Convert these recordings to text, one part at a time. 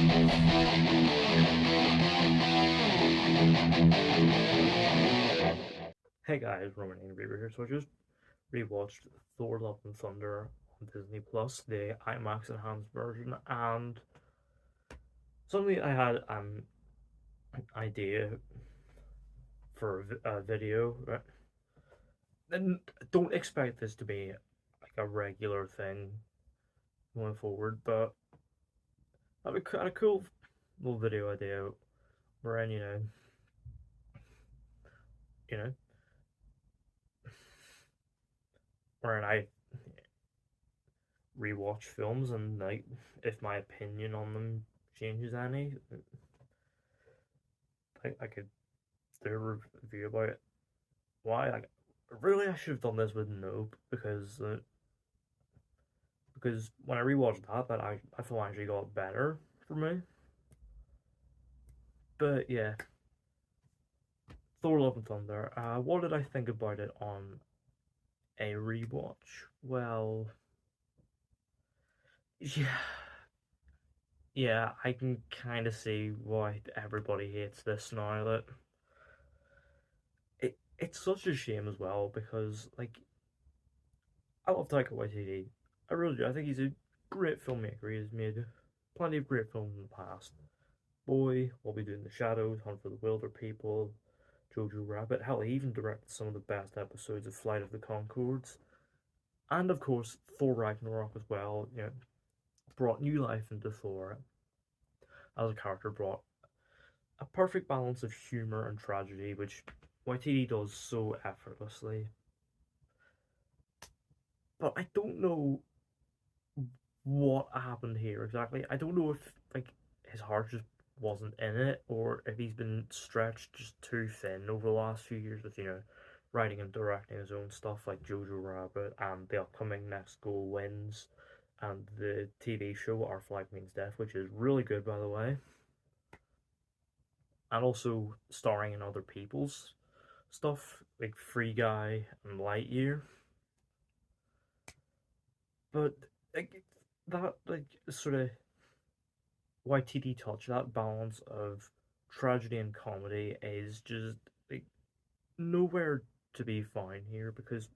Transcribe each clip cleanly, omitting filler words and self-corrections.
Hey guys, Roman and Reaver here. So I just rewatched Thor: Love and Thunder on Disney Plus, the IMAX enhanced version, and suddenly I had an idea for a video. Right? And don't expect this to be like a regular thing going forward, but I have a cool little video idea wherein you know, wherein I rewatch films and like if my opinion on them changes any, I could do a review about it. Why? Like, really, I should have done this with Nope because when I rewatched that I feel actually got better for me. But yeah, Thor: Love and Thunder. What did I think about it on a rewatch? Well, yeah, yeah, I can kind of see why everybody hates this now. That it's such a shame as well because like I love Taika Waititi. I really do. I think he's a great filmmaker. He's made plenty of great films in the past. Boy, What We Do in the Shadows, Hunt for the Wilder People, Jojo Rabbit. Hell, he even directed some of the best episodes of Flight of the Conchords. And of course, Thor Ragnarok as well. Brought new life into Thor as a character, brought a perfect balance of humor and tragedy, which Waititi does so effortlessly. But I don't know what happened here exactly. I don't know if like his heart just wasn't in it, or if he's been stretched just too thin over the last few years with writing and directing his own stuff like Jojo Rabbit and the upcoming Next Goal Wins and the TV show Our Flag Means Death, which is really good by the way, and also starring in other people's stuff like Free Guy and Lightyear. But like that like sort of YTD touch, that balance of tragedy and comedy is just like nowhere to be found here because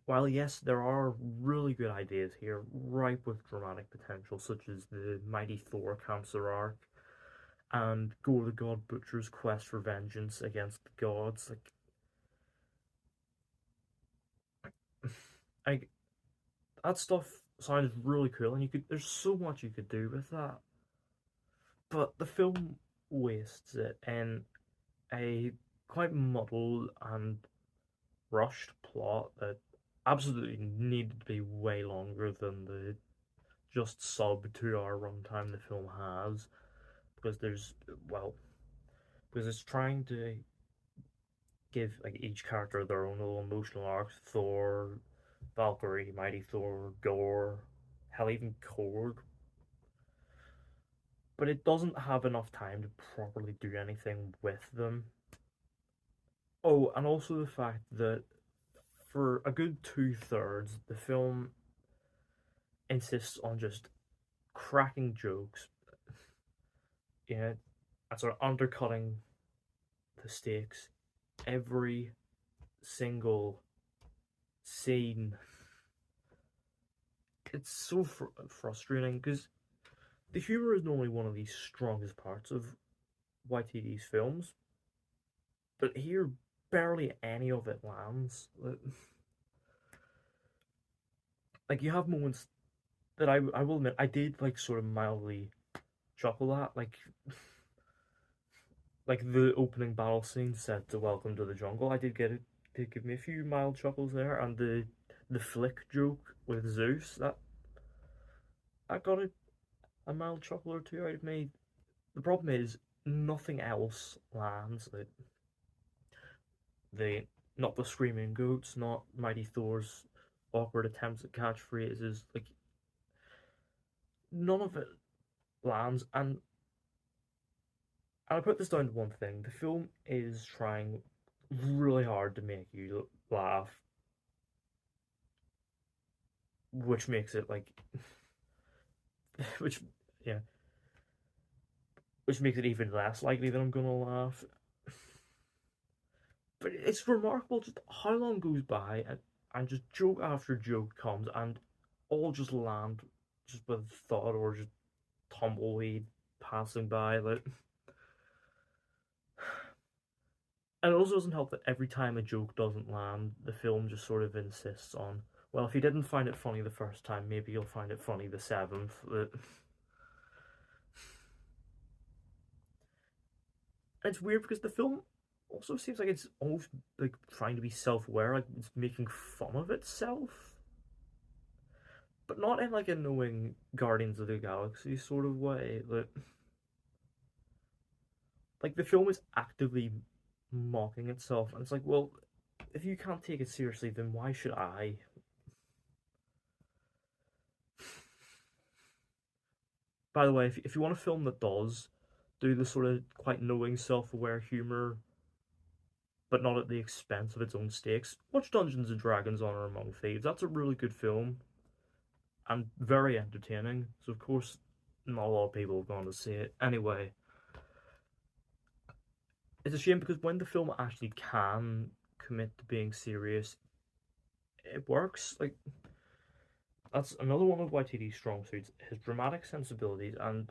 while yes, there are really good ideas here, ripe with dramatic potential, such as the mighty Thor cancer arc and Gore the God Butcher's quest for vengeance against the gods, like that stuff sounds really cool, and there's so much you could do with that, but the film wastes it in a quite muddled and rushed plot that absolutely needed to be way longer than the just sub 2 hour runtime the film has because well because it's trying to give like each character their own little emotional arcs. Thor, Valkyrie, Mighty Thor, Gore, hell even Korg, but it doesn't have enough time to properly do anything with them. Oh, and also the fact that for a good 2/3, the film insists on just cracking jokes, yeah, and sort of undercutting the stakes every single scene. It's so frustrating because the humor is normally one of the strongest parts of YTD's films, but here barely any of it lands. Like you have moments that I will admit I did like sort of mildly chuckle at, like the opening battle scene set to Welcome to the Jungle. I did give me a few mild chuckles there, and the flick joke with Zeus that I got a mild chuckle or two out of me. The problem is nothing else lands. The not the screaming goats, not Mighty Thor's awkward attempts at catchphrases. Like none of it lands, and I put this down to one thing: the film is trying really hard to make you laugh, which makes it like, which yeah, which makes it even less likely that I'm gonna laugh. But it's remarkable just how long goes by and just joke after joke comes and all just land just with thought or just tumbleweed passing by. Like, and it also doesn't help that every time a joke doesn't land, the film just sort of insists on, well, if you didn't find it funny the first time, maybe you'll find it funny the seventh. And it's weird because the film also seems like it's almost like trying to be self-aware, like it's making fun of itself, but not in like a knowing Guardians of the Galaxy sort of way. Like the film is actively mocking itself, and it's like, well, if you can't take it seriously, then why should I? By the way, if you want a film that does do the sort of quite knowing, self-aware humor, but not at the expense of its own stakes, watch Dungeons and Dragons: Honor Among Thieves. That's a really good film and very entertaining. So of course, not a lot of people have gone to see it. Anyway, it's a shame because when the film actually can commit to being serious, it works. Like that's another one of YTD's strong suits: his dramatic sensibilities. And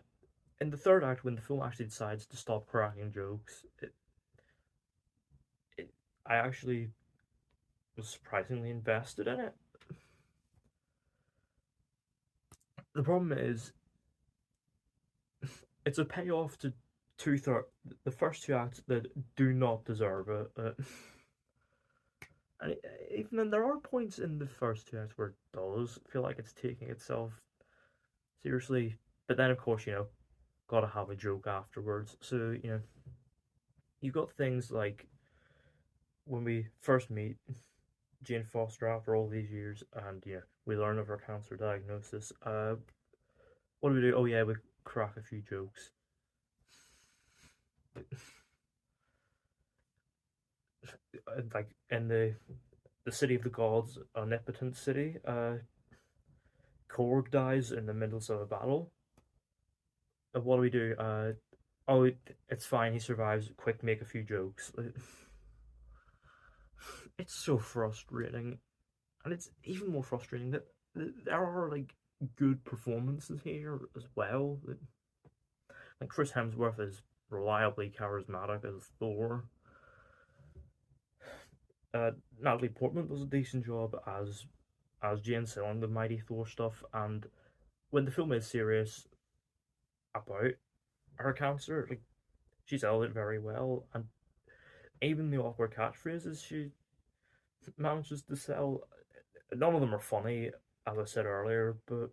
in the third act, when the film actually decides to stop cracking jokes, it I actually was surprisingly invested in it. The problem is, it's a payoff to the first two acts that do not deserve it. And even then, there are points in the first two acts where it does feel like it's taking itself seriously. But then, of course, gotta have a joke afterwards. So, you've got things like when we first meet Jane Foster after all these years, and we learn of her cancer diagnosis. What do we do? Oh yeah, we crack a few jokes. Like in the city of the gods, omnipotent city, Korg dies in the middle of a battle. What do we do? Oh, it's fine. He survives. Quick, make a few jokes. It's so frustrating, and it's even more frustrating that there are like good performances here as well. Like Chris Hemsworth is reliably charismatic as Thor. Uh, Natalie Portman does a decent job as Jane selling the mighty Thor stuff, and when the film is serious about her cancer, like she sells it very well, and even the awkward catchphrases she manages to sell, none of them are funny, as I said earlier, but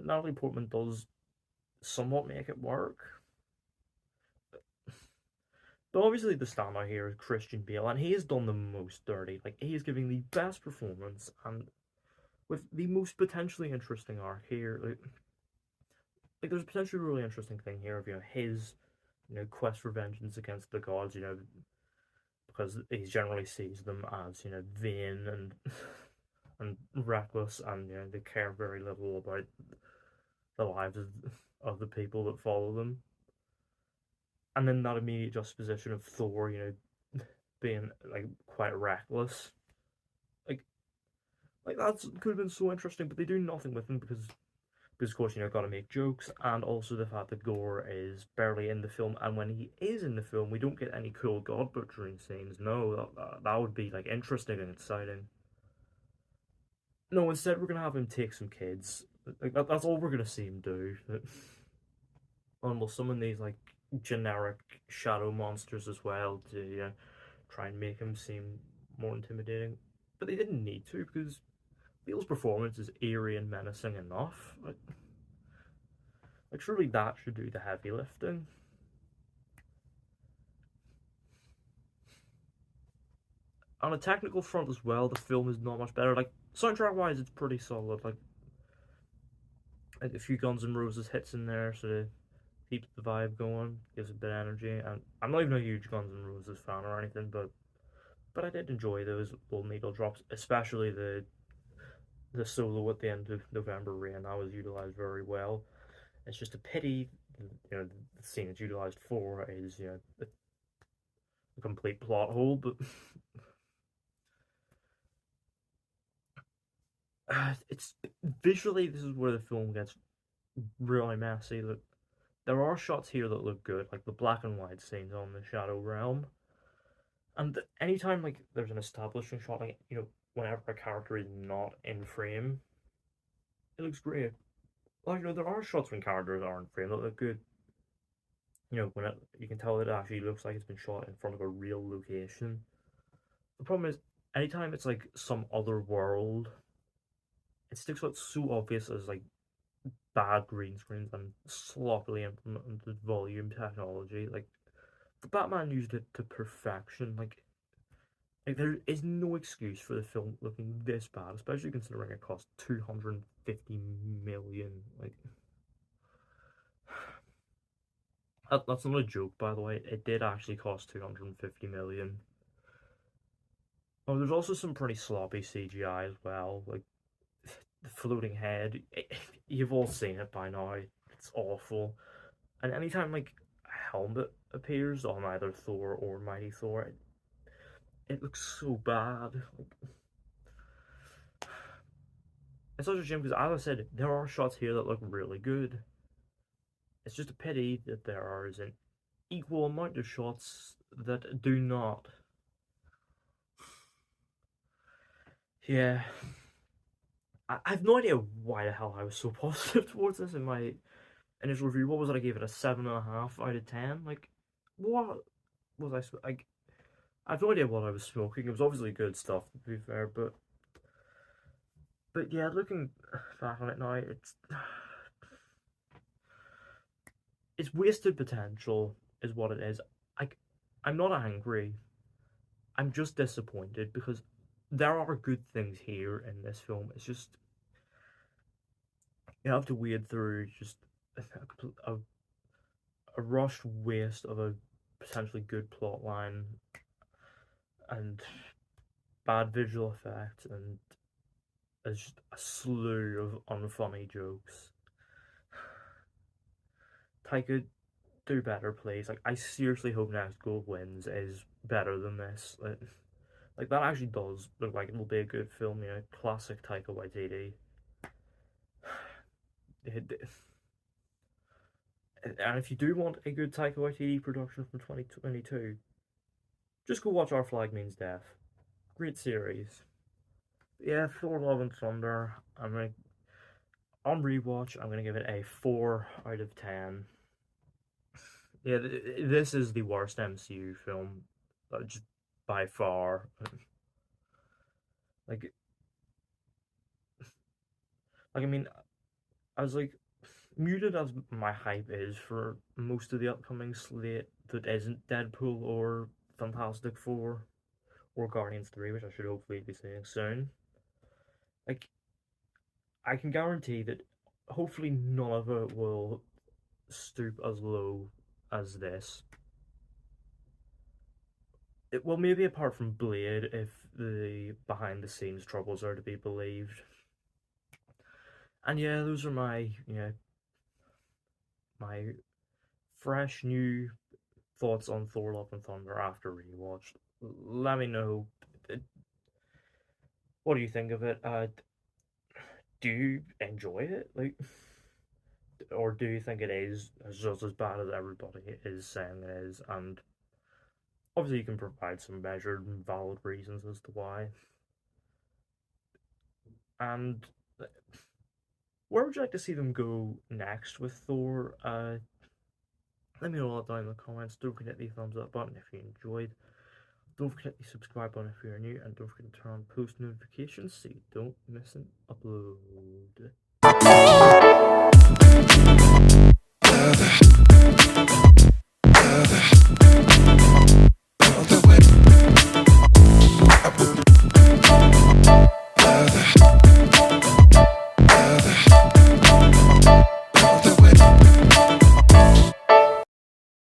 Natalie Portman does somewhat make it work. But obviously, the standout here is Christian Bale, and he has done the most dirty. Like he is giving the best performance, and with the most potentially interesting arc here. Like there's a potentially really interesting thing here of his quest for vengeance against the gods. Because he generally sees them as vain and and reckless, and they care very little about the lives of the people that follow them. And then that immediate juxtaposition of Thor, being like quite reckless, like that could have been so interesting, but they do nothing with him because of course got to make jokes, and also the fact that Gore is barely in the film, and when he is in the film, we don't get any cool god butchering scenes. No, that would be like interesting and exciting. No, instead we're gonna have him take some kids. Like that's all we're gonna see him do. And we'll summon these like generic shadow monsters as well to try and make him seem more intimidating. But they didn't need to because Beale's performance is eerie and menacing enough. Like surely that should do the heavy lifting. On a technical front as well, the film is not much better. Like soundtrack wise, it's pretty solid. Like a few Guns N' Roses hits in there, so keeps the vibe going, gives a bit of energy. And I'm not even a huge Guns N' Roses fan or anything, but I did enjoy those little needle drops, especially the solo at the end of November Rain. That was utilized very well. It's just a pity the scene it's utilized for is a complete plot hole, but it's visually this is where the film gets really messy. Look, there are shots here that look good, like the black and white scenes on the Shadow Realm, and anytime like there's an establishing shot, like whenever a character is not in frame, it looks great. Like there are shots when characters aren't in frame that look good. When you can tell it actually looks like it's been shot in front of a real location. The problem is, anytime it's like some other world, it sticks out so obvious as like bad green screens and sloppily implemented volume technology. Like the Batman used it to perfection. Like there is no excuse for the film looking this bad, especially considering it cost 250 million. Like that's not a joke, by the way. It did actually cost 250 million. Oh, there's also some pretty sloppy CGI as well. Like the floating head, you've all seen it by now. It's awful. And anytime like a helmet appears on either Thor or Mighty Thor, it looks so bad. Like, it's such a shame because, as I said, there are shots here that look really good. It's just a pity that there is an equal amount of shots that do not. Yeah. I have no idea why the hell I was so positive towards this in my initial review. What was it? I gave it a 7.5 out of 10. Like, what was I like? I have no idea what I was smoking. It was obviously good stuff, to be fair, but yeah, looking back on it now, it's wasted potential, is what it is. I'm not angry. I'm just disappointed because there are good things here in this film. It's just you have to wade through just a rushed waste of a potentially good plot line and bad visual effects and there's just a slew of unfunny jokes. Taika, do better, please. Like, I seriously hope Next Gold Wins is better than this. Like that actually does look like it will be a good film, classic Taika Waititi. And if you do want a good Taika Waititi production from 2022, just go watch Our Flag Means Death. Great series. Yeah, Thor: Love and Thunder. On rewatch, I'm gonna give it a 4 out of 10. Yeah, this is the worst MCU film, just by far. like, I mean, as muted as my hype is for most of the upcoming slate that isn't Deadpool or Fantastic Four or Guardians 3, which I should hopefully be seeing soon. Like, I can guarantee that hopefully none of it will stoop as low as this. Well, maybe apart from Blade, if the behind-the-scenes troubles are to be believed. And yeah, those are my my fresh new thoughts on Thor: Love and Thunder after rewatch. Let me know. What do you think of it? Do you enjoy it? Or do you think it is just as bad as everybody is saying it is? And obviously, you can provide some measured and valid reasons as to why. And where would you like to see them go next with Thor? Let me know that down in the comments. Don't forget to hit the thumbs up button if you enjoyed. Don't forget the subscribe button if you're new, and don't forget to turn on post notifications so you don't miss an upload.